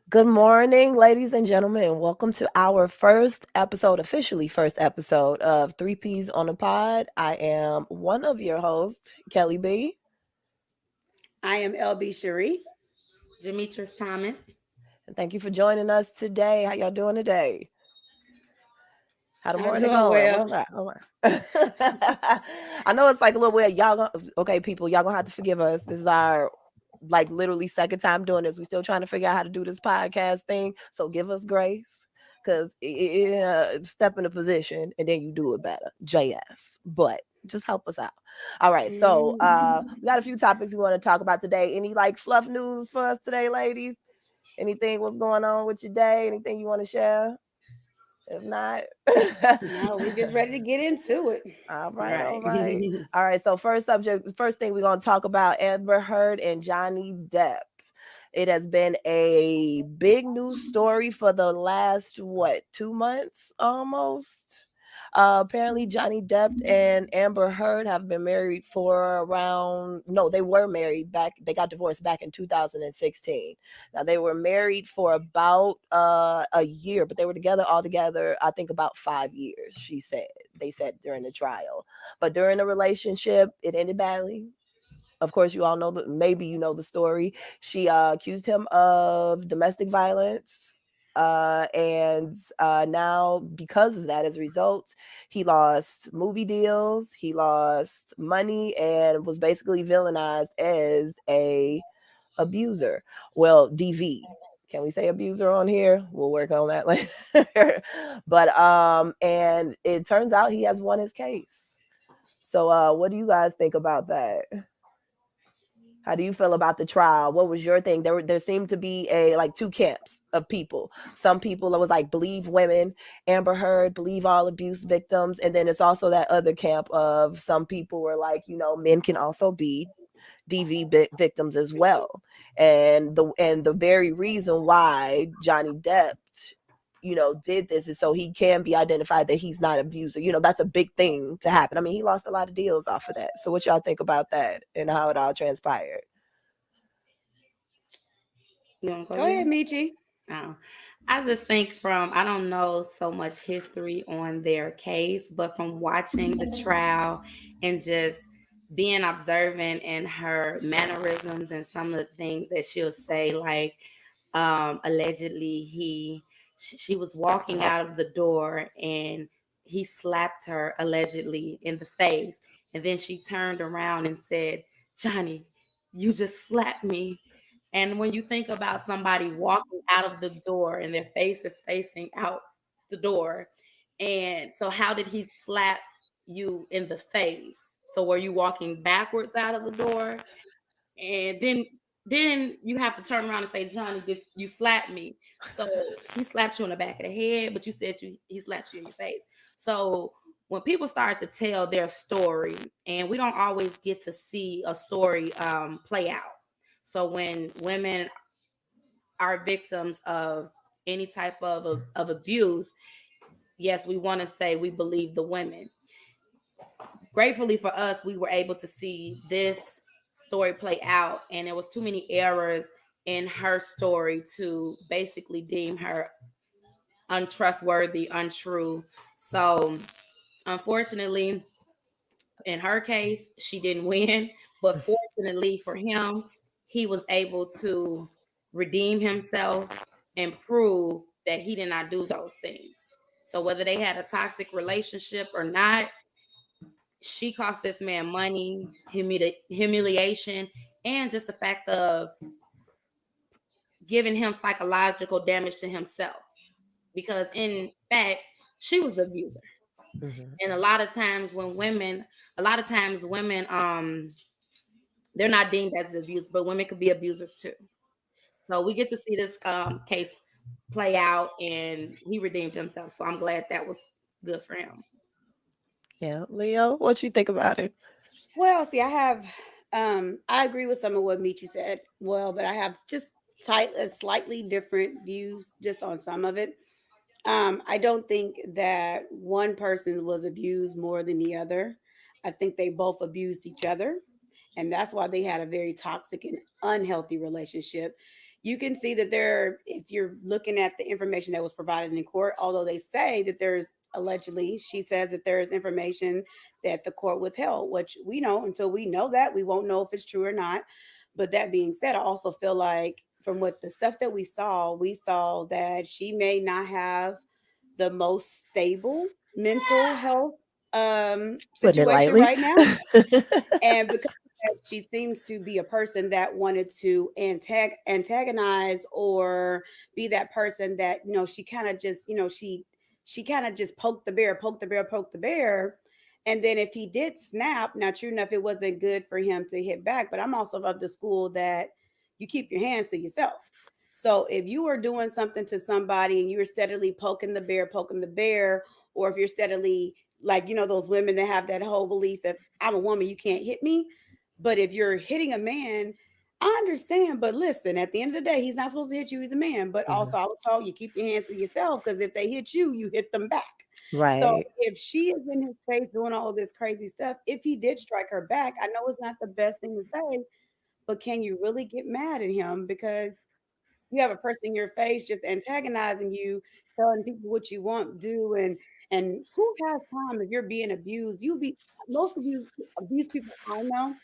Good morning, ladies and gentlemen. Welcome to our first episode, officially first episode of Three Ps on the Pod. I am one of your hosts, Kelly B. I am LB Cherie. Demetrius Thomas. And thank you for joining us today. How y'all doing today? How the I'm morning doing going? What's well. that? I know it's like a little weird. Okay, people, y'all gonna have to forgive us. This is our like literally second time doing this. We still trying to figure out how to do this podcast thing. So give us grace. Cause step in a position and then you do it better. JS. But just help us out. All right. So we got a few topics we want to talk about today. Any like fluff news for us today, ladies? Anything what's going on with your day? Anything you want to share? If not, No, we're just ready to get into it. all right, all Right. right, all right. So first thing we're gonna talk about Amber Heard and Johnny Depp. It has been a big news story for the last 2 months almost. Apparently, Johnny Depp and Amber Heard have been married for around. No, they were married back. They got divorced back in 2016. Now they were married for about a year, but they were together altogether. I think about 5 years. She said they said during the trial, but during the relationship, it ended badly. Of course, you all know that. Maybe you know the story. She accused him of domestic violence. And now, because of that, as a result, he lost movie deals, he lost money, and was basically villainized as a abuser. Well, DV. Can we say abuser on here? We'll work on that later. But and it turns out he has won his case. So what do you guys think about that? How do you feel about the trial? What was your thing? There seemed to be a like two camps of people. Some people it was like believe women, Amber Heard, believe all abuse victims, and then it's also that other camp of some people were like, men can also be DV victims as well. And the very reason why Johnny Depp did this is so he can be identified that he's not an abuser. That's a big thing to happen. I mean, he lost a lot of deals off of that. So what y'all think about that and how it all transpired? You want to go, Go ahead, Lee? Michi. Oh, I just think I don't know so much history on their case, but from watching the trial and just being observant in her mannerisms and some of the things that she'll say, like allegedly she was walking out of the door and he slapped her allegedly in the face, and then she turned around and said, "Johnny, you just slapped me." And when you think about somebody walking out of the door and their face is facing out the door, and so how did he slap you in the face? So were you walking backwards out of the door? And then you have to turn around and say, "Johnny, you slapped me." So he slapped you on the back of the head, but you said he slapped you in your face. So when people start to tell their story, and we don't always get to see a story play out. So when women are victims of any type of abuse, yes, we want to say we believe the women. Gratefully for us, we were able to see this story play out, and there was too many errors in her story to basically deem her untrustworthy, untrue. So unfortunately, in her case, she didn't win, but fortunately for him, he was able to redeem himself and prove that he did not do those things. So whether they had a toxic relationship or not, she cost this man money, humiliation, and just the fact of giving him psychological damage to himself. Because in fact, she was the abuser. Mm-hmm. And a lot of times women, they're not deemed as abusers, but women could be abusers too. So we get to see this case play out, and he redeemed himself. So I'm glad that was good for him. Yeah, Leo, what you think about it? Well, see, I agree with some of what Michi said. Well, but I have just slightly different views just on some of it. I don't think that one person was abused more than the other. I think they both abused each other. And that's why they had a very toxic and unhealthy relationship. you can see that if you're looking at the information that was provided in court, although they say that there's allegedly, she says that there is information that the court withheld, which we know until we know that, we won't know if it's true or not. But that being said, I also feel like from what the stuff that we saw that she may not have the most stable mental health situation right now. And because she seems to be a person that wanted to antagonize or be that person that, she kind of just, she kind of just poked the bear. And then if he did snap, now true enough, it wasn't good for him to hit back. But I'm also of the school that you keep your hands to yourself. So if you are doing something to somebody and you're steadily poking the bear, or if you're steadily like, those women that have that whole belief that I'm a woman, you can't hit me. But if you're hitting a man, I understand. But listen, at the end of the day, he's not supposed to hit you. He's a man. But also, I was told you keep your hands to yourself, because if they hit you, you hit them back. Right. So if she is in his face doing all of this crazy stuff, if he did strike her back, I know it's not the best thing to say, but can you really get mad at him because you have a person in your face just antagonizing you, telling people what you want to do, and who has time if you're being abused? Most of you abused people I know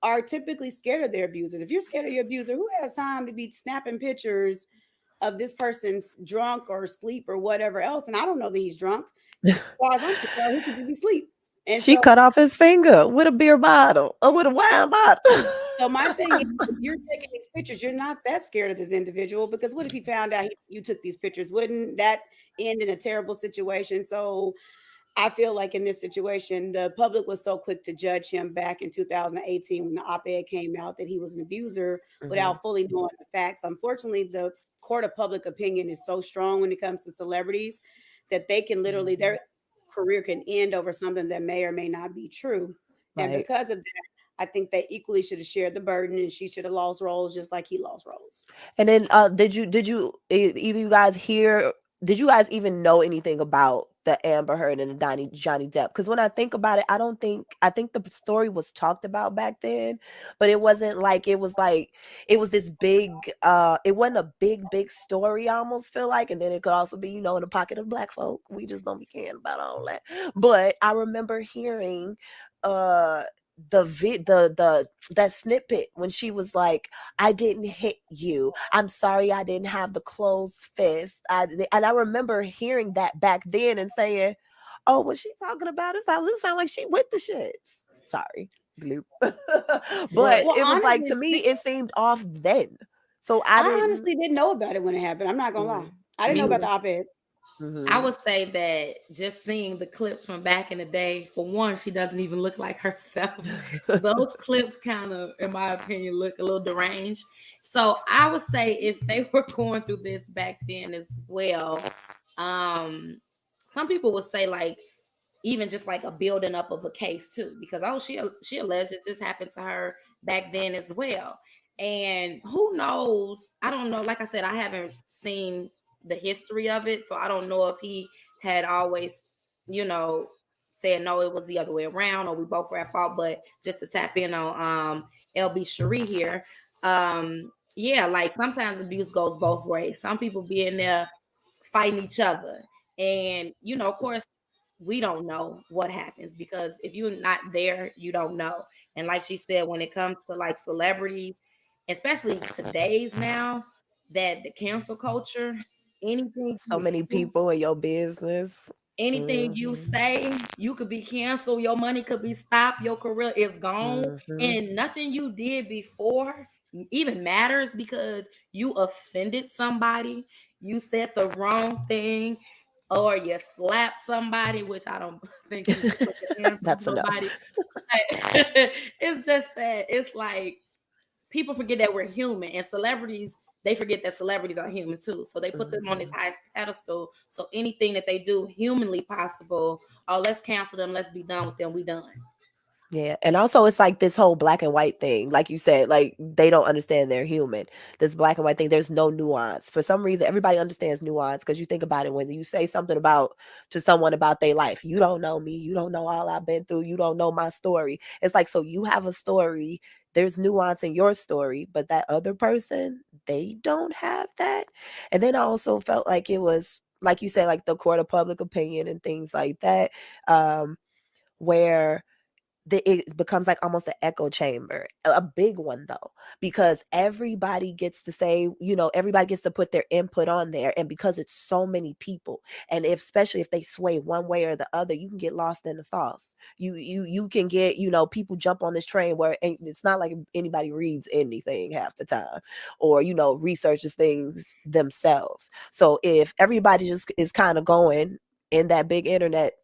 are typically scared of their abusers. If you're scared of your abuser, who has time to be snapping pictures of this person's drunk or asleep or whatever else? And I don't know that he's drunk. As far as I'm concerned, he could just be asleep. And she cut off his finger with a beer bottle or with a wine bottle. So my thing is, if you're taking these pictures, you're not that scared of this individual, because what if he found out you took these pictures? Wouldn't that end in a terrible situation? So I feel like in this situation, the public was so quick to judge him back in 2018 when the op-ed came out that he was an abuser without fully knowing the facts. Unfortunately, the court of public opinion is so strong when it comes to celebrities that they can literally, their career can end over something that may or may not be true. Right. And because of that, I think they equally should have shared the burden, and she should have lost roles just like he lost roles. And then did you either you guys hear, did you guys even know anything about the Amber Heard and the Johnny Depp? Because when I think about it, I think the story was talked about back then, but it wasn't like it was this big it wasn't a big story, I almost feel like. And then it could also be, in the pocket of black folk. We just don't be caring about all that. But I remember hearing that snippet when she was like, I didn't hit you, I'm sorry I didn't have the closed fist. And I remember hearing that back then and saying, oh, what she talking about? It sound like she with the shits. Sorry. Bloop. But it was like, to me, it seemed off then. So I honestly didn't know about it when it happened. I'm not gonna lie. I didn't know about the op-ed. I would say that just seeing the clips from back in the day, for one, she doesn't even look like herself. Those clips kind of, in my opinion, look a little deranged. So I would say if they were going through this back then as well, some people would say like even just like a building up of a case too, because she alleges this happened to her back then as well. And who knows? I don't know. Like I said, I haven't seen the history of it, so I don't know if he had always, said no, it was the other way around, or we both were at fault. But just to tap in on LB Cherie here, yeah, like sometimes abuse goes both ways. Some people be in there fighting each other, and of course, we don't know what happens, because if you're not there, you don't know. And like she said, when it comes to like celebrities, especially today's now, that the cancel culture, anything, so many people in your business, anything you say, you could be canceled, your money could be stopped, your career is gone, and nothing you did before even matters, because you offended somebody, you said the wrong thing, or you slap somebody, which I don't think that's somebody. It's just that it's like people forget that we're human, and celebrities, they forget that celebrities are human too. So they put them on this highest pedestal. So anything that they do humanly possible, oh, let's cancel them, let's be done with them, we done. Yeah. And also it's like this whole black and white thing. Like you said, like they don't understand they're human. This black and white thing, there's no nuance. For some reason, everybody understands nuance, because you think about it, when you say something to someone about their life, you don't know me, you don't know all I've been through, you don't know my story. It's like, so you have a story there's nuance in your story, but that other person, they don't have that. And then I also felt like it was, like you said, like the court of public opinion and things like that, where it becomes like almost an echo chamber, a big one though, because everybody gets to say, everybody gets to put their input on there. And because it's so many people, and especially if they sway one way or the other, you can get lost in the sauce. You can get, people jump on this train where it's not like anybody reads anything half the time, or, researches things themselves. So if everybody just is kind of going in that big internet,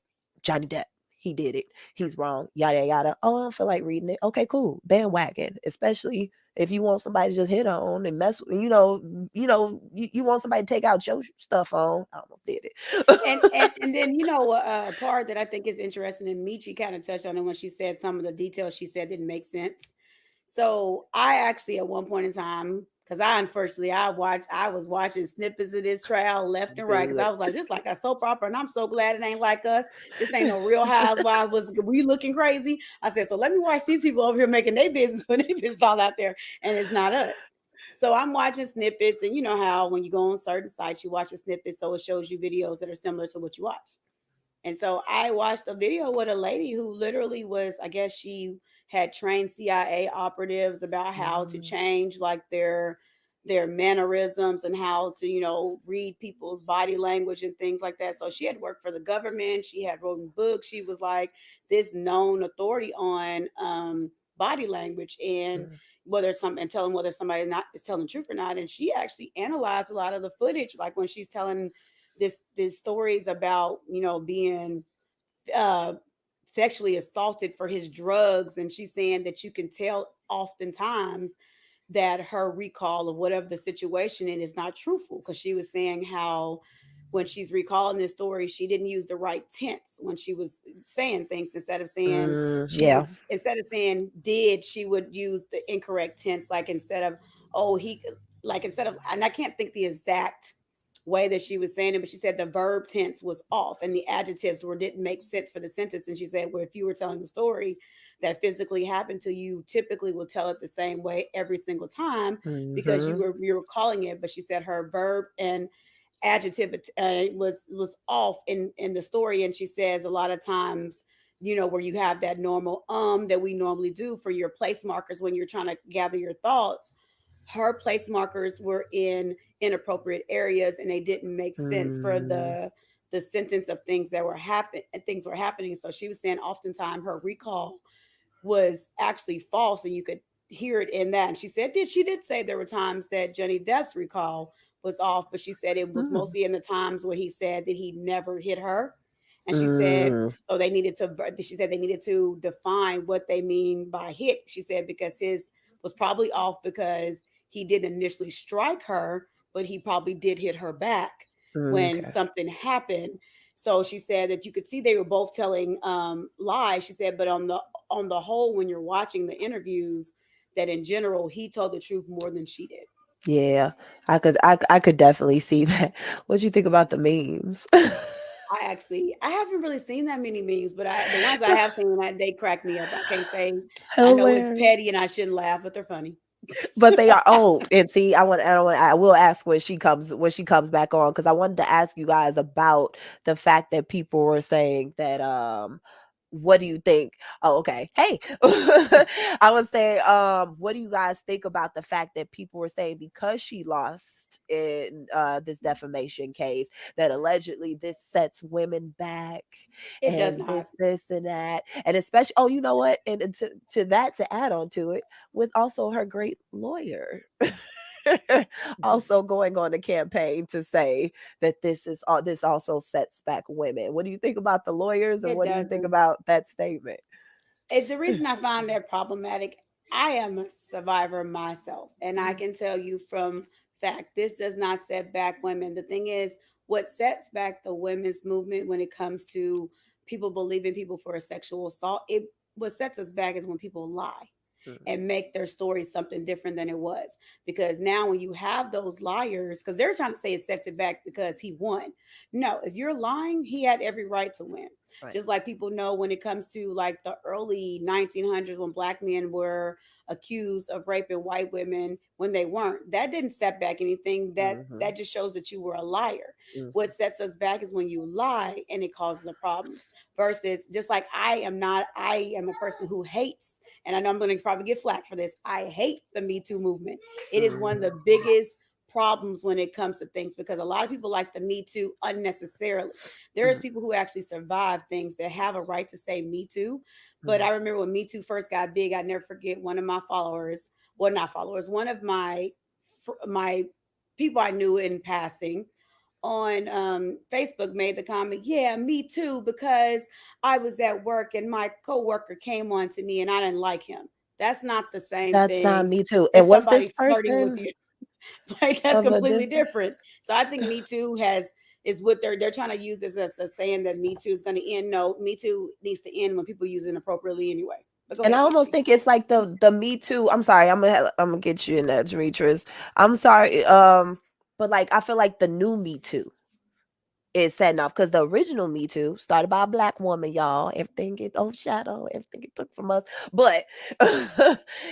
Johnny Depp, he did it, he's wrong, yada yada. Oh, I don't feel like reading it. Okay, cool. Bandwagon. Especially if you want somebody to just hit on and mess with, you want somebody to take out your stuff on. I almost did it. and then a part that I think is interesting, and Michi kind of touched on it when she said some of the details she said didn't make sense. So I actually at one point in time, because I was watching snippets of this trial left and right, because I was like, this is like a soap opera, and I'm so glad it ain't like us. This ain't no Real Housewives. Was we looking crazy? I said, so let me watch these people over here making their business when their business all out there, and it's not us. So I'm watching snippets, and you know how when you go on certain sites, you watch a snippet, so it shows you videos that are similar to what you watch. And so I watched a video with a lady who literally was, I guess she had trained CIA operatives about how to change like their mannerisms and how to, read people's body language and things like that. So she had worked for the government. She had written books. She was like this known authority on body language and telling whether somebody is telling the truth or not. And she actually analyzed a lot of the footage, like when she's telling these stories about, being sexually assaulted for his drugs. And she's saying that you can tell oftentimes that her recall of whatever the situation is not truthful, because she was saying how when she's recalling this story, she didn't use the right tense when she was saying things. Instead of saying did, she would use the incorrect tense, like instead of and I can't think the exact way that she was saying it, but she said the verb tense was off and the adjectives didn't make sense for the sentence. And she said, well, if you were telling the story that physically happened to you, typically will tell it the same way every single time because you were calling it. But she said her verb and adjective was off in the story. And she says a lot of times, where you have that normal that we normally do for your place markers when you're trying to gather your thoughts, her place markers were in inappropriate areas and they didn't make sense for the sentence of things that were happening. So she was saying oftentimes her recall was actually false, and you could hear it in that. And she did say there were times that Johnny Depp's recall was off, but she said it was mostly in the times where he said that he never hit her. And she said, so she said they needed to define what they mean by hit. She said, because his was probably off because he didn't initially strike her, but he probably did hit her back when something happened. So she said that you could see they were both telling lies. She said, but on the whole, when you're watching the interviews, that in general, he told the truth more than she did. Yeah, I could definitely see that. What do you think about the memes? I haven't really seen that many memes, but the ones I have seen, they crack me up. I can't say I know it's petty and I shouldn't laugh, but they're funny. But they are. Oh, and see, I will ask when she comes back on, because I wanted to ask you guys about the fact that people were saying that what do you think? Oh, okay. Hey, I was saying, what do you guys think about the fact that people were saying because she lost in this defamation case, that allegedly this sets women back? It does not. This and that, and especially, oh, you know what? And to add on to it, with also her great lawyer. Also going on the campaign to say that this also sets back women. What do you think about the lawyers, and what do you think about that statement? The reason I find that problematic, I am a survivor myself, and I can tell you from fact, this does not set back women. The thing is, what sets back the women's movement when it comes to people believing people for a sexual assault, what sets us back is when people lie. and make their story something different than it was. Because now when you have those liars, because they're trying to say it sets it back because he won. No, if you're lying, he had every right to win. Right. Just like people know when it comes to like the early 1900s when black men were accused of raping white women when they weren't. That didn't set back anything. That just shows that you were a liar. What sets us back is when you lie and it causes a problem. Versus just like I am a person who hates, and I know I'm going to probably get flack for this. I hate the Me Too movement. It is one of the biggest problems when it comes to things because a lot of people like the Me Too unnecessarily. There's people who actually survive things that have a right to say Me Too. But I remember when Me Too first got big, I never forget one of my followers, well, not followers, one of my people I knew in passing on Facebook made the comment, yeah, me too, because I was at work and my coworker came on to me and I didn't like him. That's not the same That's thing. not Me Too. And what's this person? With you. Like that's completely different. So I think Me Too is what they're trying to use as a saying that Me Too is going to end. No, Me Too needs to end when people use it inappropriately anyway. And I almost think it's like the Me Too. I'm sorry, I'm gonna get you in that, Demetrius. I'm sorry, but like I feel like the new Me Too is setting off because the original Me Too started by a black woman, y'all. Everything get overshadowed, everything get took from us. But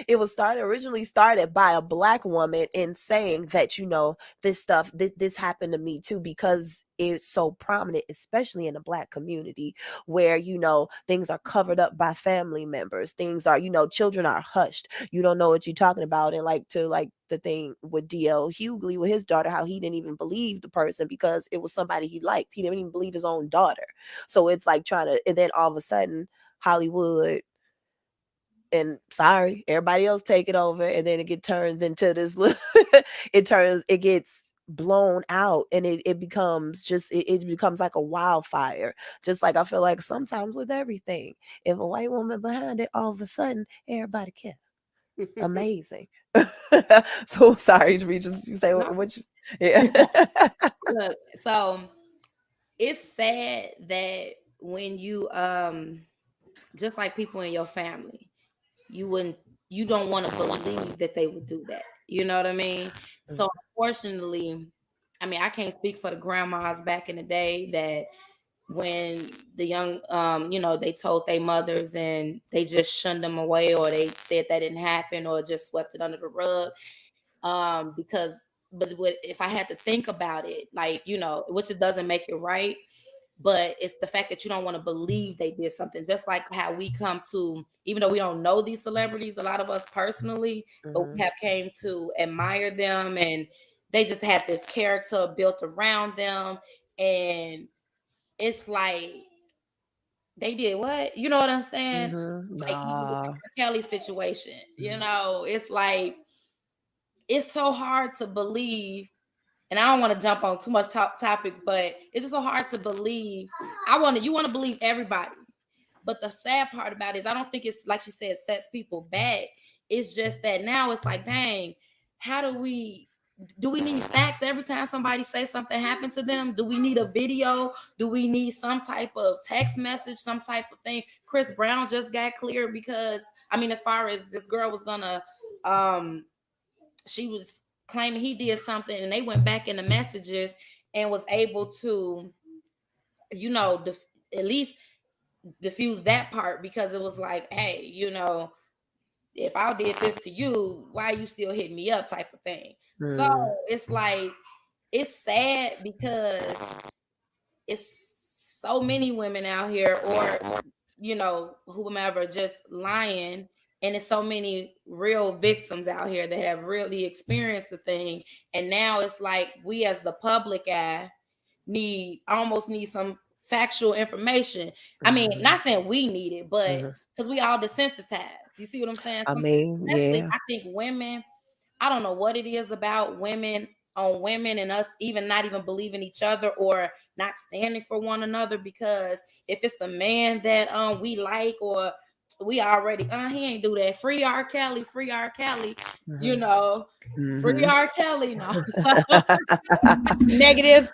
it was originally started by a black woman in saying that, you know, this stuff, this happened to me too, because it's so prominent, especially in the black community where, you know, things are covered up by family members. Things are, you know, children are hushed. You don't know what you're talking about. And like the thing with D.L. Hughley with his daughter, how he didn't even believe the person because it was somebody he liked. He didn't even believe his own daughter. So it's like and then all of a sudden Hollywood, and sorry, everybody else take it over, and then it turns into this it gets blown out, and it becomes it becomes like a wildfire. Just like I feel like sometimes with everything, if a white woman behind it, all of a sudden everybody care. Amazing. So sorry, Regis, you say what you, yeah. Look, so it's sad that when you just like people in your family, you don't want to believe that they would do that. You know what I mean? So unfortunately, I mean, I can't speak for the grandmas back in the day that when the young, you know, they told their mothers and they just shunned them away, or they said that didn't happen, or just swept it under the rug. But if I had to think about it, like, you know, which it doesn't make it right, but it's the fact that you don't want to believe they did something. Just like how we come to, even though we don't know these celebrities, a lot of us personally, but we have came to admire them, and they just had this character built around them, and it's like they did what? You know what I'm saying? Like the Kelly situation, you know, it's like it's so hard to believe. And I don't want to jump on too much topic, but it's just so hard to believe. You want to believe everybody. But the sad part about it is I don't think it's, like she said, sets people back. It's just that now it's like, dang, do we need facts every time somebody says something happened to them? Do we need a video? Do we need some type of text message, some type of thing? Chris Brown just got cleared because, I mean, as far as this girl was gonna, she was claiming he did something, and they went back in the messages and was able to, you know, at least diffuse that part, because it was like, hey, you know, if I did this to you, why you still hitting me up, type of thing. So it's like, it's sad because it's so many women out here, or, you know, whomever, just lying. And it's so many real victims out here that have really experienced the thing. And now it's like we as the public eye almost need some factual information. I mean, not saying we need it, but because we all desensitized. You see what I'm saying? I mean, yeah. I think women, I don't know what it is about women on women and us even not even believing each other or not standing for one another, because if it's a man that we like, or we already he ain't do that, free R. Kelly, you know, free R. Kelly, no. Negative.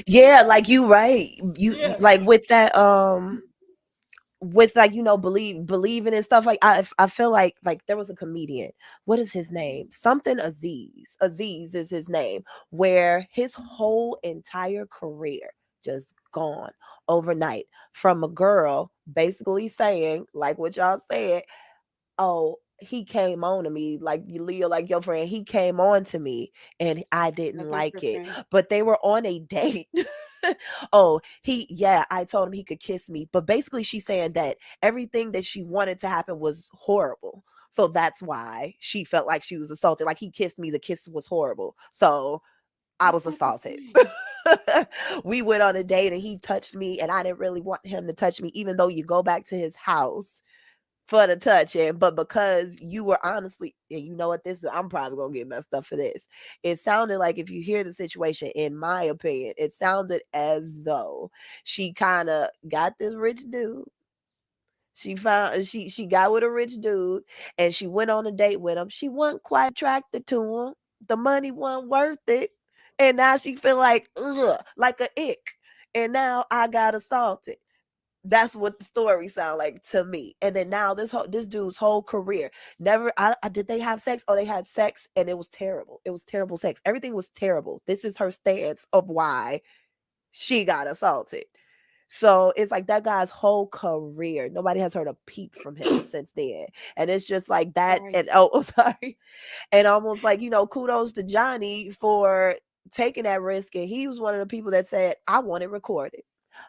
Yeah, like you right, like with that with like, you know, believing and stuff. Like I feel like there was a comedian, what is his name, something Aziz is his name, where his whole entire career just gone overnight from a girl basically saying, like what y'all said, oh, he came on to me, like Leo, like your friend, he came on to me and I didn't like it. But they were on a date. Oh, I told him he could kiss me. But basically she's saying that everything that she wanted to happen was horrible. So that's why she felt like she was assaulted. Like, he kissed me, the kiss was horrible. So I was assaulted. We went on a date and he touched me and I didn't really want him to touch me, even though you go back to his house for the touching, but because you were honestly, and you know what, I'm probably gonna get messed up for this. It sounded like, if you hear the situation, in my opinion, it sounded as though she kind of got this rich dude. She got with a rich dude and she went on a date with him. She wasn't quite attracted to him. The money wasn't worth it. And now she feel like, ugh, like a ick. And now I got assaulted. That's what the story sound like to me. And then now this dude's whole career, never, did they have sex? Oh, they had sex and it was terrible. It was terrible sex. Everything was terrible. This is her stance of why she got assaulted. So it's like that guy's whole career, nobody has heard a peep from him since then. And it's just like that. Sorry. And sorry. And almost like, you know, kudos to Johnny for taking that risk. And he was one of the people that said, I want it recorded.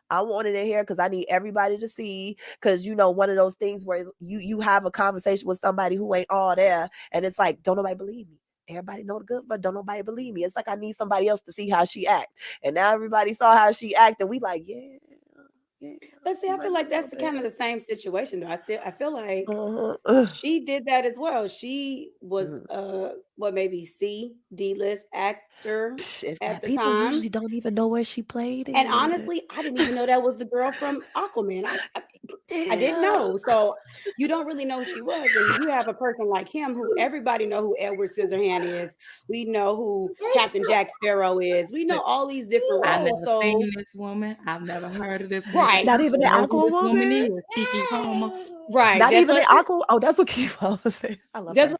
I wanted it here because I need everybody to see. Because, you know, one of those things where you have a conversation with somebody who ain't all there, and it's like, don't nobody believe me. Everybody know the good, but don't nobody believe me. It's like I need somebody else to see how she act. And now everybody saw how she acted. We like, yeah. But see, I feel like that's kind of the same situation though. I feel like she did that as well. She was maybe D-list actor at the people time. usually don't even know where she played. And honestly, I didn't even know that was the girl from Aquaman. I didn't know. So you don't really know who she was. And you have a person like him who everybody know who Edward Scissorhand is. We know who Captain Jack Sparrow is. We know all these different roles. I've never seen this woman. I've never heard of this woman. Right. Not even the Aquawoman. Kiki Palmer. Right. Not even the Aqua. Oh, that's what Kiki Palmer said. I love that's her.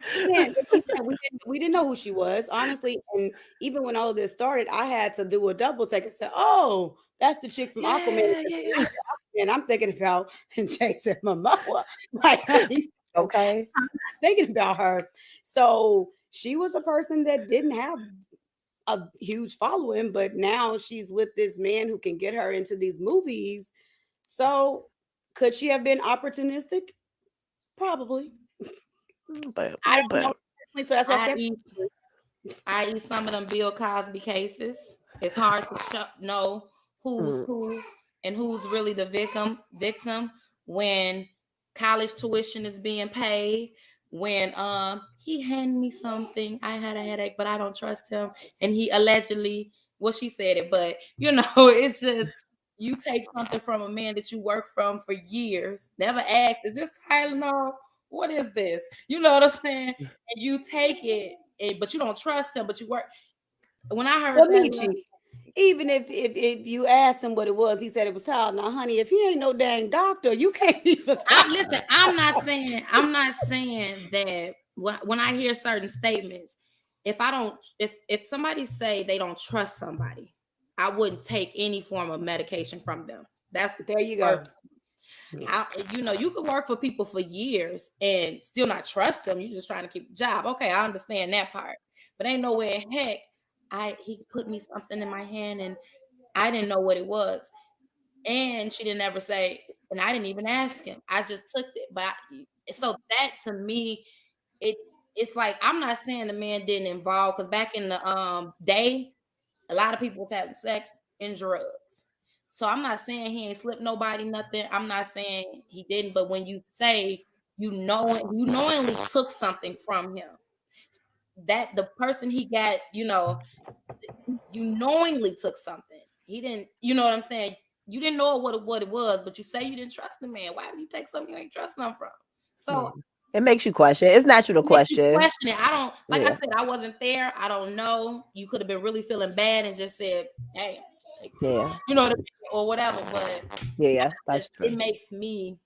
What we didn't know who she was, honestly. And even when all of this started, I had to do a double take and say, oh, that's the chick from Aquaman. Yeah. And I'm thinking about Jason Momoa. Like, okay. I'm thinking about her. So she was a person that didn't have a huge following, but now she's with this man who can get her into these movies. So could she have been opportunistic? Probably. But I don't know. So that's why I eat some of them Bill Cosby cases. It's hard to know who's who and who's really the victim when college tuition is being paid, when he handed me something, I had a headache, but I don't trust him, and he allegedly, well, she said it, but you know, it's just, you take something from a man that you work from for years, never asked, is this Tylenol? What is this? You know what I'm saying? And you take it, but you don't trust him, but you work. When I heard that, even if you asked him what it was, he said it was Tylenol. Now, honey, if he ain't no dang doctor, you can't be prescribed. Listen, I'm not saying that when I hear certain statements, if somebody say they don't trust somebody, I wouldn't take any form of medication from them. There you go. You could work for people for years and still not trust them. You're just trying to keep a job. Okay, I understand that part. But ain't no way in heck he put me something in my hand and I didn't know what it was. And she didn't ever say, and I didn't even ask him. I just took it. But so that to me, it's like, I'm not saying the man didn't involve, because back in the day, a lot of people was having sex and drugs. So I'm not saying he ain't slipped nobody nothing. I'm not saying he didn't. But when you say you knowingly took something from him, that the person he got, you knowingly took something. He didn't, you know what I'm saying? You didn't know what it was, but you say you didn't trust the man. Why would you take something you ain't trust him from? So it makes you question. It's natural to question. Question it. I don't, like I said, I wasn't there. I don't know. You could have been really feeling bad and just said, hey, you know, or whatever. But yeah, that's true. It makes me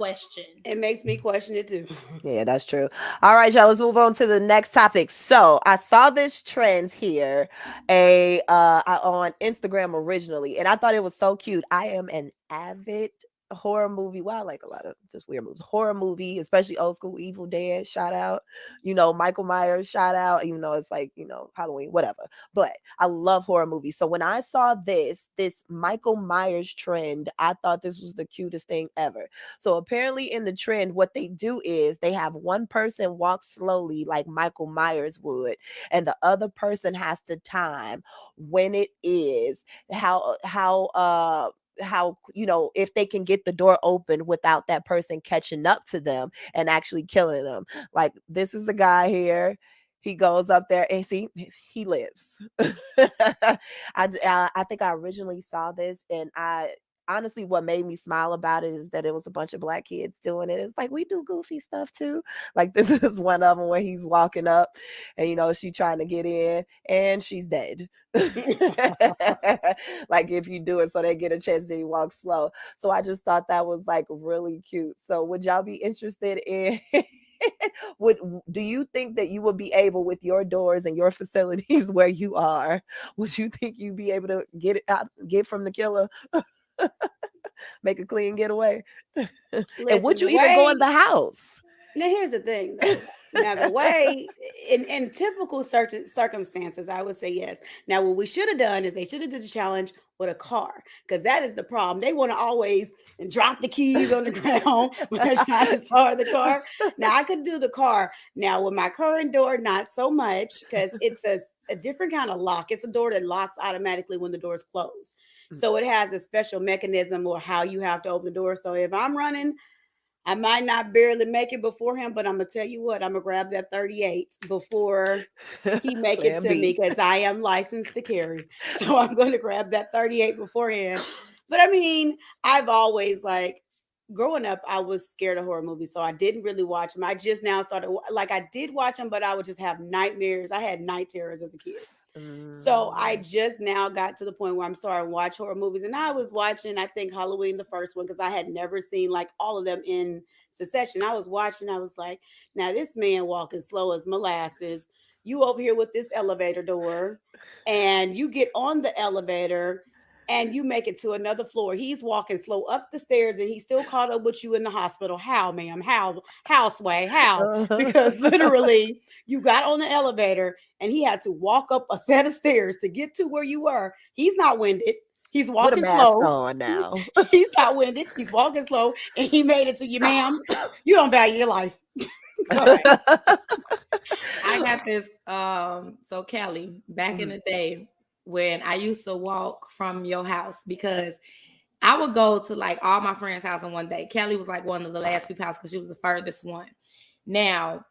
question. It makes me question it too. Yeah, that's true. All right, y'all, let's move on to the next topic. So I saw this trend here on Instagram originally, and I thought it was so cute. I am an avid horror movie. Well, I like a lot of just weird movies. Horror movie, especially old school Evil Dead, shout out. Michael Myers, shout out, even though it's like, Halloween, whatever. But I love horror movies. So when I saw this Michael Myers trend, I thought this was the cutest thing ever. So apparently in the trend, what they do is they have one person walk slowly like Michael Myers would, and the other person has to time when it is, how if they can get the door open without that person catching up to them and actually killing them. Like, this is the guy here. He goes up there and see, he lives. I think I originally saw this, and honestly, what made me smile about it is that it was a bunch of Black kids doing it. It's like, we do goofy stuff too. Like, this is one of them where he's walking up and, she's trying to get in and she's dead. Like, if you do it so they get a chance, then you walk slow. So I just thought that was like really cute. So would y'all be interested in do you think that you would be able, with your doors and your facilities where you are, would you think you'd be able to get from the killer? Make a clean getaway? Listen, and would you even go in the house? Now, here's the thing, though. Now, the way, in typical certain circumstances, I would say yes. Now, what we should have done is they should have did the challenge with a car, because that is the problem. They want to always drop the keys on the ground when they're trying to start the car. Now, I could do the car. Now, with my current door, not so much, because it's a different kind of lock. It's a door that locks automatically when the doors close. So it has a special mechanism or how you have to open the door. So if I'm running, I might not barely make it before him, but I'm going to tell you what, I'm going to grab that 38 before he make it to me, because I am licensed to carry. So I'm going to grab that 38 beforehand. But I mean, I've always, growing up, I was scared of horror movies, so I didn't really watch them. I just now started, I did watch them, but I would just have nightmares. I had night terrors as a kid. So I just now got to the point where I'm starting to watch horror movies. And I was watching, I think, Halloween, the first one, because I had never seen all of them in succession. I was watching, I was like, now this man walking slow as molasses. You over here with this elevator door, and you get on the elevator and you make it to another floor. He's walking slow up the stairs, and he's still caught up with you in the hospital. How, ma'am? How, Sway? How? Because literally you got on the elevator and he had to walk up a set of stairs to get to where you were. He's not winded. He's walking slow. On now. He's not winded. He's walking slow, and he made it to you, ma'am. You don't value your life. I got this. So Kelly, back in the day, when I used to walk from your house, because I would go to all my friends' house in one day. Kelly was one of the last people's house because she was the furthest one. Now,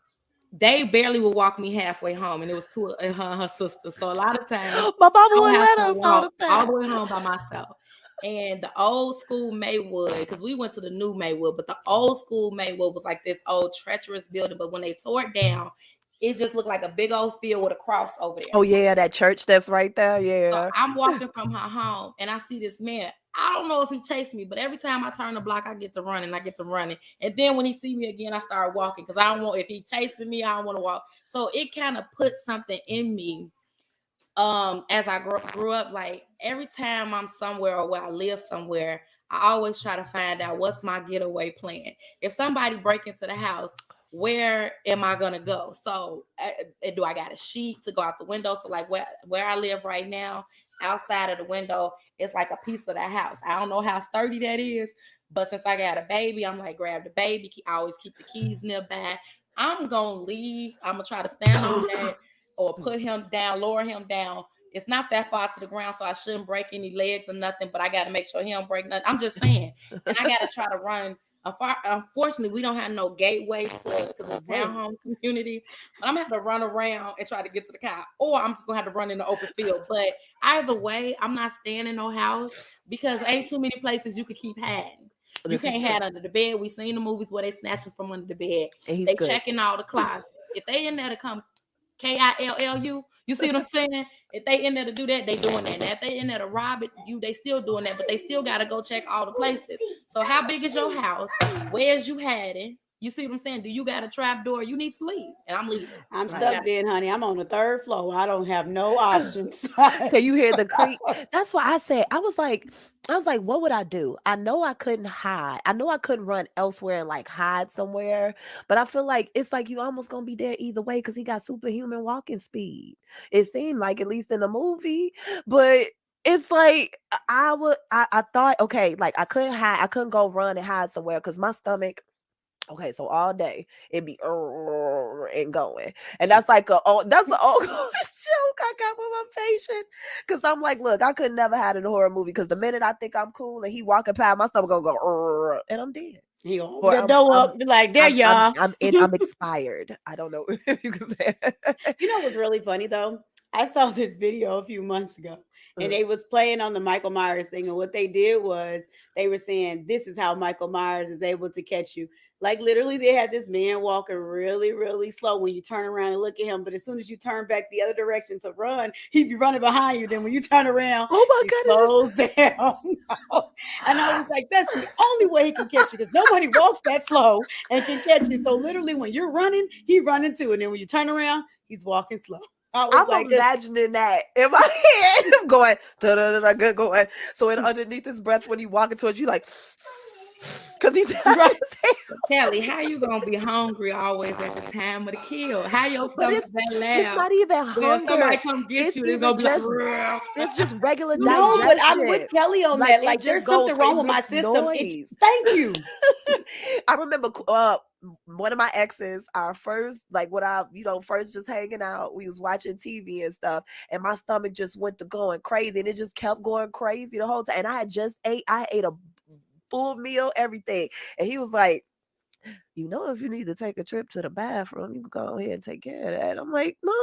they barely would walk me halfway home, and it was two of her and her sister. So a lot of times, my mama would let us all the way home by myself. And the old school Maywood, because we went to the new Maywood, but the old school Maywood was this old treacherous building. But when they tore it down, it just looked like a big old field with a cross over there. Oh, yeah, that church that's right there. Yeah. So I'm walking from her home, and I see this man. I don't know if he chased me, but every time I turn the block, I get to running. And then when he see me again, I start walking, because I don't want, if he chasing me, I don't want to walk. So it kind of put something in me as I grew up. Every time I'm somewhere or where I live somewhere, I always try to find out what's my getaway plan. If somebody break into the house, where am I gonna go? So do I got a sheet to go out the window? So where I live right now, outside of the window, it's like a piece of the house. I don't know how sturdy that is, but since I got a baby, I'm grab the baby. I always keep the keys nearby. I'm gonna leave. I'm gonna try to stand on that or put him down, lower him down. It's not that far to the ground, so I shouldn't break any legs or nothing, but I got to make sure he don't break nothing. I'm just saying. And I got to try to run. Unfortunately, we don't have no gateway to the townhome community. But I'm going to have to run around and try to get to the car. Or I'm just going to have to run in the open field. But either way, I'm not staying in no house, because ain't too many places you could keep hiding. You can't hide under the bed. We seen the movies where they snatch us from under the bed. They checking all the closets. If they in there to come KILLU. You see what I'm saying? If they in there to do that, they doing that. Now, if they in there to rob it, they still doing that, but they still gotta go check all the places. So how big is your house? Where's you hiding? You see what I'm saying? Do you got a trap door? You need to leave, and I'm leaving. I'm stuck then, honey. I'm on the 3rd floor. I don't have no options. Can you hear the creak? That's why I said, I was like, what would I do? I know I couldn't hide. I know I couldn't run elsewhere and like hide somewhere, but I feel like it's like you almost gonna be there either way because he got superhuman walking speed. It seemed like, at least in the movie, but it's like I thought, okay, like I couldn't go run and hide somewhere because my stomach. Okay, so all day it'd be and going, and that's like that's the ongoing joke I got with my patients. Because I'm like, look, I could never have in a horror movie because the minute I think I'm cool and he walking past, my stomach gonna go and I'm dead. He gonna open the door up, be like, there y'all. I'm expired. I don't know if you can say it. You know what's really funny though? I saw this video a few months ago. And they was playing on the Michael Myers thing. And what they did was they were saying, this is how Michael Myers is able to catch you. Like literally they had this man walking really, really slow when you turn around and look at him. But as soon as you turn back the other direction to run, he'd be running behind you. Then when you turn around, oh my goodness, slows down. And I was like, that's the only way he can catch you because nobody walks that slow and can catch you. So literally when you're running, he's running too. And then when you turn around, he's walking slow. I'm like, imagining that in my head. I'm going, good going. So underneath his breath when he walking towards you, like, because he's right. Kelly, how you gonna be hungry always at the time of the kill? How your stomach that loud? It's not even hunger. Somebody come get you, it's gonna be it's just regular digestion. No, but I'm with Kelly on that. Like, there's something wrong with my system. Thank you. I remember one of my exes, our first, like when first just hanging out, we was watching TV and stuff, and my stomach just went to going crazy, and it just kept going crazy the whole time. And I ate a full meal, everything, and he was like, if you need to take a trip to the bathroom, you can go ahead and take care of that. I'm like, no,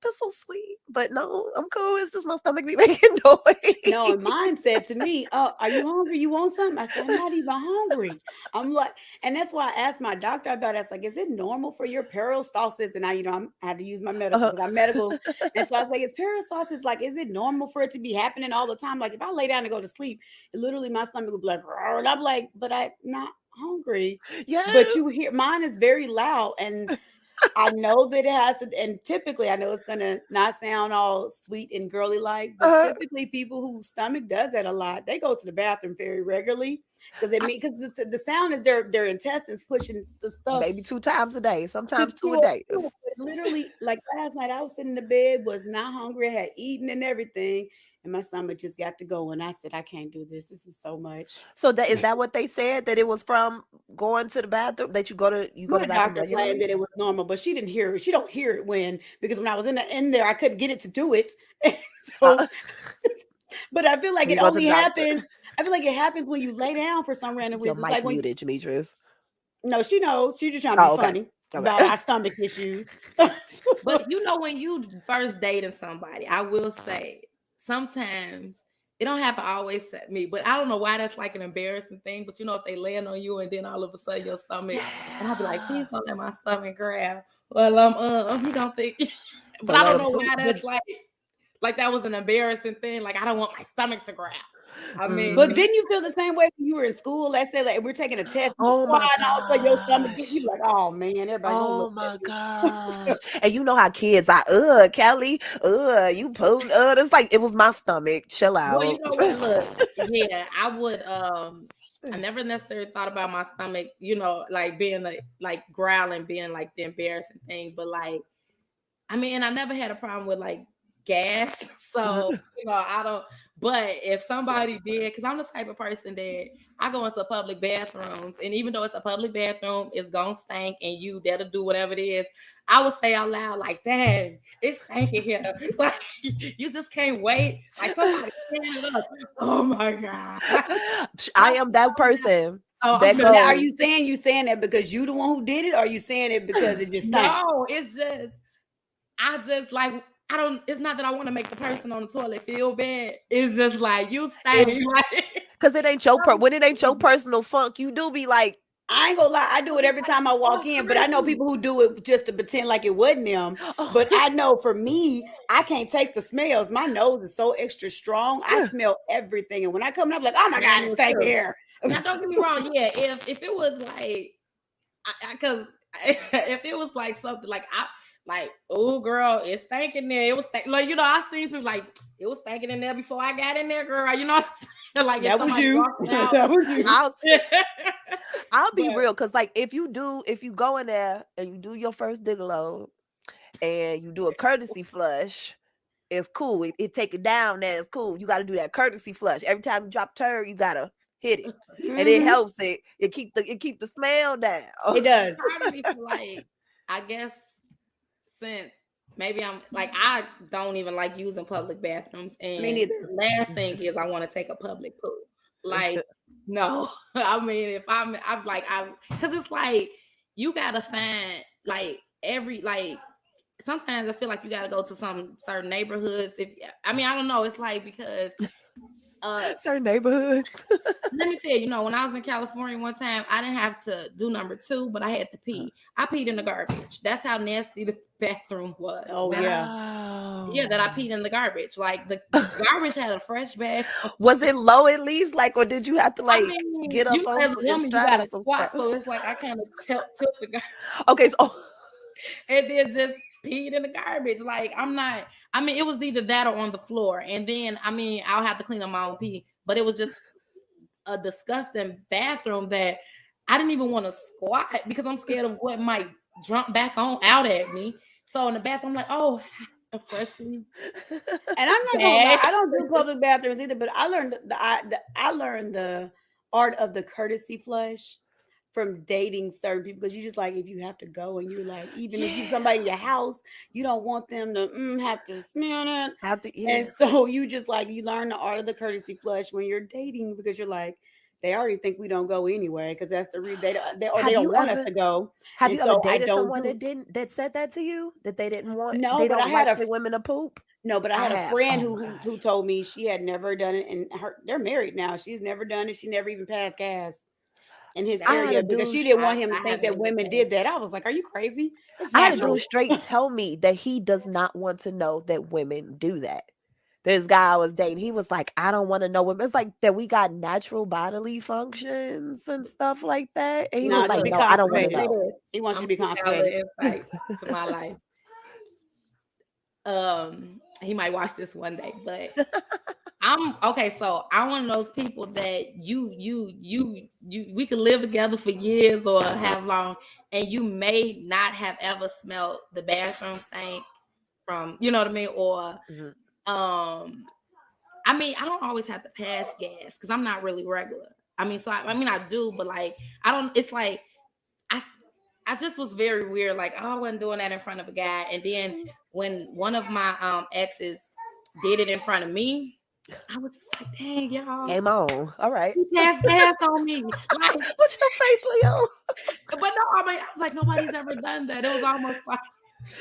that's so sweet, but no, I'm cool. It's just my stomach be making noise. No, and mine said to me, "Oh, are you hungry? You want something?" I said, "I'm not even hungry." I'm like, and that's why I asked my doctor about it. I was like, "Is it normal for your peristalsis?" And I had to use my medical. I'm medical, and so I was like, "Is peristalsis like? Is it normal for it to be happening all the time? Like, if I lay down and go to sleep, literally my stomach would be like, and I'm like, but I'm not hungry." Yeah, but you hear mine is very loud, and I know that it has to, and typically I know it's gonna not sound all sweet and girly like, but typically people whose stomach does that a lot, they go to the bathroom very regularly because the sound is their intestines pushing the stuff maybe 2 times a day, sometimes 2 a day. Literally, like last night I was sitting in the bed, was not hungry, I had eaten and everything, and my stomach just got to go. And I said, I can't do this. This is so much. So is that what they said, that it was from going to the bathroom, that you go to the bathroom? Doctor claimed that it was normal, but she didn't hear it. She don't hear it because when I was in there, I couldn't get it to do it. So, but I feel like it only happens. I feel like it happens when you lay down for some random reason. Your mic muted, Demetrius. No, she knows. She's just trying to be funny. About our stomach issues. But when you first dating somebody, I will say sometimes it don't happen always to me, but I don't know why that's like an embarrassing thing. But if they land on you and then all of a sudden your stomach, and I'll be like, please don't let my stomach grab. Well, you don't think, but I don't know why that's like that was an embarrassing thing. Like, I don't want my stomach to grab. I mean, but didn't you feel the same way when you were in school? Let's say like we're taking a test. Oh my god! Your stomach, you like, oh man, everybody. Oh my gosh! And you know how kids are. Kelly, you pulled. It's like it was my stomach. Chill out. Well, you know what? Look, yeah, I would. I never necessarily thought about my stomach. Like being like growling, being like the embarrassing thing. But like, I mean, and I never had a problem with like gas. So I don't. But if somebody did, because I'm the type of person that I go into public bathrooms, and even though it's a public bathroom, it's gonna stink, and you that'll do whatever it is. I would say out loud, like, "Dang, it's stinking here!" Like, you just can't wait. Like, somebody stand up. Oh my god! I am that person. Now, are you saying that because you the one who did it, or are you saying it because it just stank? No, it's just I just like. It's not that I want to make the person on the toilet feel bad. It's just like you stay, because it ain't when it ain't your personal funk, you do be like, I ain't gonna lie, I do it every time I walk in, but I know people who do it just to pretend like it wasn't them. But I know for me, I can't take the smells. My nose is so extra strong. I smell everything. And when I come in, I'm like, oh my God, it's stank here. Now, don't get me wrong. Yeah, if it was like, because if it was like something like oh girl, it's stinking there. It was like, you know, I seen people like it was stinking in there before I got in there, girl. You know what I'm saying? Like that was you. That was you. I'll be real, because like if you go in there and you do your first Digolo and you do a courtesy flush, it's cool. It take it down there, it's cool. You got to do that courtesy flush. Every time you drop turd, you gotta hit it. And it helps it keep the smell down. It does. Like, I guess since maybe I'm like, I don't even like using public bathrooms. And me neither. The last thing is I want to take a public poop. Like, no. I mean, if I'm like, because it's like, you gotta find like sometimes I feel like you gotta go to some certain neighborhoods. I don't know. It's like, because certain neighborhoods. Let me tell you, when I was in California one time, I didn't have to do number 2, but I had to pee. I peed in the garbage. That's how nasty the bathroom was. Oh, yeah, that I peed in the garbage. Like, the garbage had a fresh bag. Was it low at least? Like, or did you have to get up on you gotta squat, so it's like I kind of tilt the garbage. Okay, so and then just peed in the garbage. Like, it was either that or on the floor. And then, I'll have to clean up my own pee. But it was just a disgusting bathroom that I didn't even want to squat because I'm scared of what might jump back out at me. So in the bathroom, I'm like, oh, freshly. And I'm not gonna lie, I don't do public bathrooms either, but I learned the art of the courtesy flush from dating certain people, because you just like, if you have to go and you're like, even if you somebody in your house, you don't want them to have to smell it. And so you just like, you learn the art of the courtesy flush when you're dating, because you're like, they already think we don't go anyway, because that's the reason they don't want us to go. Have you ever dated someone that said that to you, that they didn't want? No, they but don't I had the women to poop. No, but I had a friend who told me she had never done it, and they're married now. She's never done it. She never even passed gas in his area because she didn't want him to think that women did that. I was like, are you crazy? I had a dude straight tell me that he does not want to know that women do that. This guy I was dating, he was like, I don't want to know women. It's like that we got natural bodily functions and stuff like that. And he was like, no, I don't want to know. He wants you to be constipated. Insight to my life. He might watch this one day, but I'm okay. So I'm one of those people that we could live together for years or have long, and you may not have ever smelled the bathroom stink from, you know what I mean? Or I don't always have to pass gas because I'm not really regular. I do, but like I don't. It's like I just was very weird. Like, I wasn't doing that in front of a guy, and then when one of my exes did it in front of me, I was just like, dang, y'all. Game on. All right. He passed gas on me. Like, what's your face, Leo? But no, I was like, nobody's ever done that. It was almost like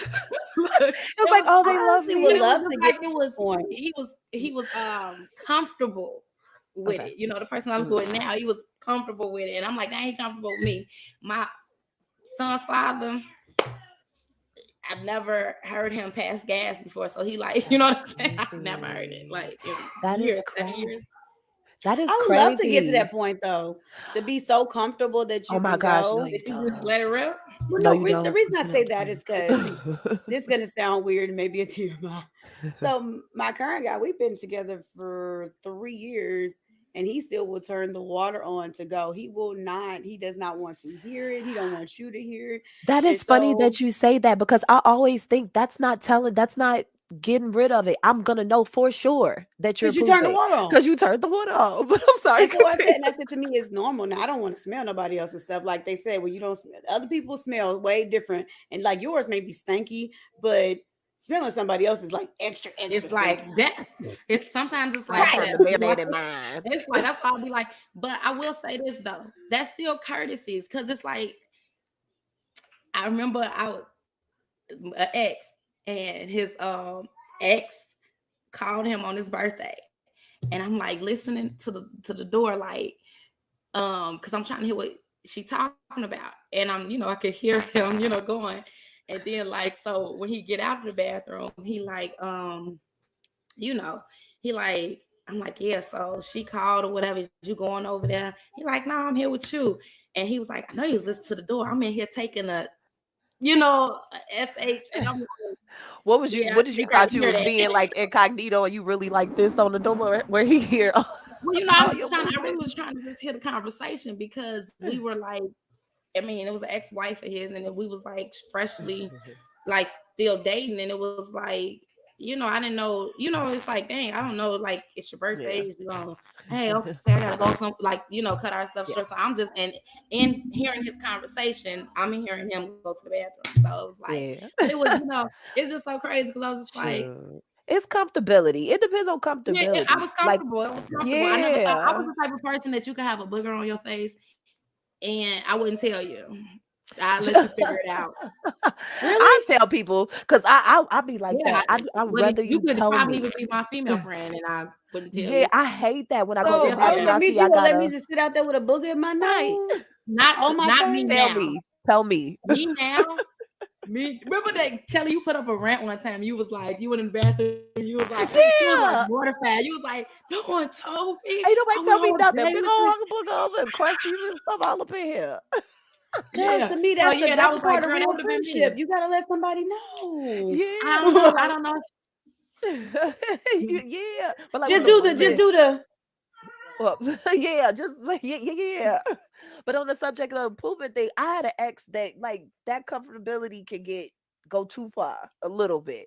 it was like, oh, they love me. He was comfortable with it. You know, the person I'm with now, he was comfortable with it. And I'm like, that ain't comfortable with me. My son's father, I've never heard him pass gas before. So he like, you know what I'm saying? I've never heard it. Like, that is crazy. That is crazy. I would love to get to that point though, to be so comfortable that you no, that you just let it rip. Well, no, the reason I say that is because this is gonna sound weird, maybe it's your mom. So my current guy, we've been together for 3 years, and he still will turn the water on to go. He does not want to hear it. He don't want you to hear it. That is funny that you say that, because I always think that's not getting rid of it. I'm gonna know for sure that you're pooping. You turned the water on. Because you turned the water on. But I'm sorry. And I said to me, it's normal. Now I don't want to smell nobody else's stuff. Like they said, when you don't smell, other people smell way different. And like yours may be stinky, but smelling somebody else is like extra. It's like that. It's sometimes it's like that. It's like, that's why I'll be like, but I will say this though, that's still courtesies, because it's like, I remember I was an ex, and his ex called him on his birthday, and I'm like listening to the door, like, because I'm trying to hear what she talking about? And I'm, I could hear him, going. And then like, so when he get out of the bathroom, he like, he like, I'm like, yeah, so she called or whatever. You going over there? He like, no, I'm here with you. And he was like, I know you was listening to the door. I'm in here taking a, SH. And I'm like, what did you thought you was being like incognito and you really like this on the door where he hear? Well, I really was trying to just hear the conversation because we were like, I mean, it was an ex-wife of his, and then we was like freshly, like still dating, and it was like, I didn't know, it's like, dang, I don't know, like it's your birthday, hey, okay, I gotta go cut our stuff short. So I'm just in hearing his conversation, I'm hearing him go to the bathroom. So it was like, but it was, it's just so crazy because I was just like. It's comfortability. It depends on comfortability. Yeah, I was comfortable. It was comfortable. Yeah. I was the type of person that you could have a booger on your face and I wouldn't tell you. I'll let you figure it out. Really? I tell people because I be like that. I'd rather you could tell probably me. be my female friend and I wouldn't tell you. Yeah, I hate that when I go to the bathroom. I see, let me just sit out there with a booger in my nose. Not on my face. Tell me. Me now. Remember that Kelly, you put up a rant one time. You was like, you went in the bathroom. You was like, you was like mortified. You was like, no one told me. Ain't nobody tell me nothing. Big old boogers and crusties and stuff all up in here. Because to me, that's that was part of real friendship. You gotta let somebody know. Yeah, I don't know. Yeah, but like, just do the. Yeah. But on the subject of the pooping thing, I had an ex that like that comfortability can go too far a little bit.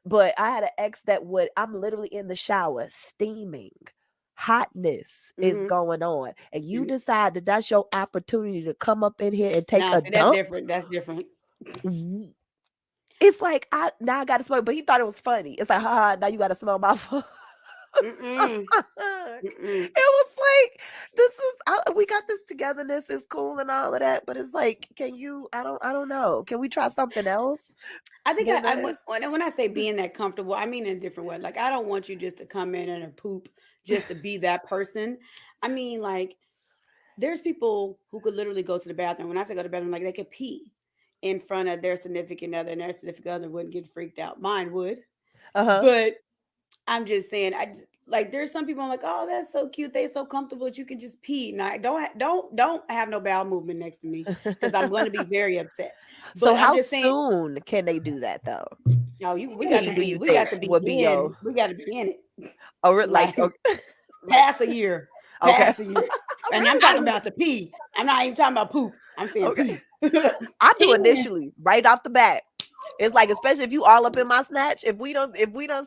But I had an ex that I'm literally in the shower steaming. Hotness is going on, and you decide that that's your opportunity to come up in here and take a dump. That's different. It's like I got to smell, but he thought it was funny. It's like, haha, now you got to smell my food. It was like, we got this togetherness is cool and all of that, but it's like, can you? I don't know. Can we try something else? I think when I say being that comfortable, I mean in a different way. Like I don't want you just to come in and poop just to be that person. I mean, like there's people who could literally go to the bathroom. When I say go to the bathroom, like they could pee in front of their significant other, and their significant other wouldn't get freaked out. Mine would, but I'm just saying, there's some people I'm like, oh, that's so cute. They're so comfortable that you can just pee. Now, don't have no bowel movement next to me because I'm going to be very upset. But so how soon can they do that though? No, we got to be. We got to be in it. Oh, like past a year. Past a year. And I'm talking about the pee. I'm not even talking about poop. I'm saying pee. I do initially right off the bat. It's like, especially if you all up in my snatch, if we don't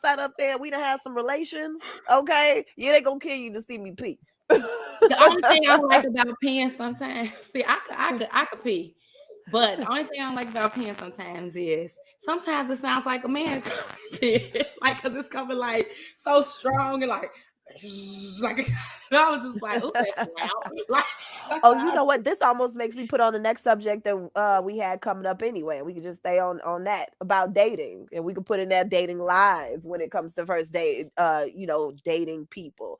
sat up there, we don't have some relations, okay? Yeah, they gonna kill you to see me pee. The only thing I like about peeing sometimes, see, I could pee, but the only thing I like about peeing sometimes is sometimes it sounds like a man's pee, like because it's coming like so strong and like I was just like, oh, that's loud. Oh, you know what? This almost makes me put on the next subject that we had coming up anyway. We could just stay on that about dating, and we could put in that dating lies when it comes to first date, dating people.